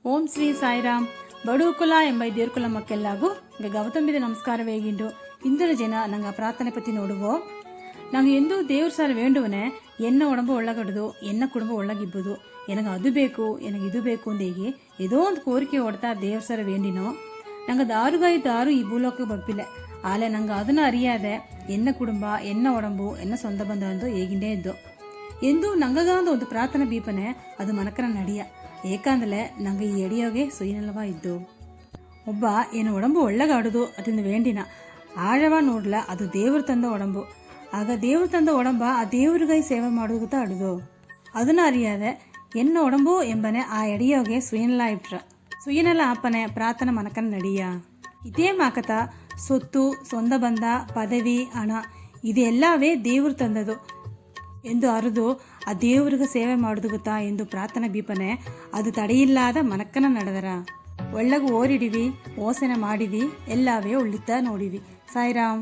ಓಂ ಶ್ರೀ ಸಾಯಿರಾಮ್ ಬಡುಕುಲ ಎಂಬ ದೇರ್ಕುಲ ಮಕ್ಕೆಲ್ಲಾಗು ಗೌತಮಿದ ನಮಸ್ಕಾರ വേഗിണ്ടു ಇಂದಿನ ಜನ ನಂಗೆ ಪ್ರಾರ್ಥನೆ ಪற்றி ನೋಡುವೋ ನಂಗೆ ಎಂದು ದೇವ್ರ ಸಾಲ ವೇಂಡುವನೆ ಎನ್ನ ಉಡಂಬ ಒಳ್ಳಗಡ್ದು ಎನ್ನ ಕುಟುಂಬ ಒಳ್ಳಗಿಬ್ಬುದು ನನಗೆ ಅದು ಬೇಕು ನನಗೆ ಇದು ಬೇಕು ಅಂದೇಗಿ ಏದೋ ಒಂದು ಕೋರಿಕೆ ಹೊಡ್ತಾ ದೇವ್ರ ಸಾಲ ವೇಂಡಿನೋ ನಂಗೆ ದಾರುಗಾಯಿ ದಾರು ಈ ಭೂಲೋಕ ಬಪ್ಪಿಲ್ಲ ಆಲೆ ನಂಗೆ ಅದನ್ನು ಅರಿಯಾದೆ ಎನ್ನ ಕುಟುಂಬ ಎನ್ನ ಒಡಂಬು ಎನ್ನ ಸ್ವಂತ ಬಂಧ ಅಂದು ಹೇಗಿಂಡೇ ಇದ್ದು ಎಂದು ನಂಗಗಾಂದು ಒಂದು ಪ್ರಾರ್ಥನೆ ಬೀಪನೆ ಅದು ಮನಕರ ನಡಿಯ ಏಕಂದ್ರೆ ನಂಗೆ ಈ ಎಡಿಯೋಗೆ ಸುಯಿನಲ್ವ ಇದ್ದು ಒಬ್ಬ ಏನು ಒಡಂಬು ಒಳ್ಳಗಾಡುದು ಅದನ್ನು ವೇಂಡಿನ ಆഴವ ನೋಡ್ಲ ಅದು ದೇವ್ರು ತಂದ ಒಡಂಬು ಆಗ ದೇವ್ರು ತಂದ ಒಡಂಬ ಆ ದೇವ್ರಿಗೈ ಸೇವೆ ಮಾಡುತ್ತಾ ಅಡುದು ಅದನ್ನು ಅರಿಯಾದೆ ಎನ್ನ ಒಡಂಬು ಎಂಬನೆ ಆ ಎಡಿಯೋಗೆ ಸುಯಿನಲ್ಲ ಇಟ್ರ ಸುಯಿನಲ್ಲ ಆಪನೆ ಪ್ರಾರ್ಥನೆ ಮನಕನ ನಡಿಯ ಇದೇ ಮಾಕತ ಸೊತ್ತು ಸ್ವಂತ ಬಂಧ ಪದವಿ ಹಣ ಇದೆಲ್ಲವೇ ದೇವ್ರು ತಂದದು ಎಂದು ಅರಿದು ಆ ದೇವ್ರಿಗೆ ಸೇವೆ ಮಾಡುದು ಗೊತ್ತಾ ಎಂದು ಪ್ರಾರ್ಥನೆ ಬೀಪನೆ ಅದು ತಡೆಯಿಲ್ಲಾದ ಮನಕ್ಕನ ನಡೆದರ ಒಳ್ಳಗು ಓರಿಡಿವಿ ಓಸನೆ ಮಾಡಿವಿ ಎಲ್ಲವೇ ಉಳ್ಳಿತ ನೋಡಿವಿ ಸಾಯಿರಾಮ್.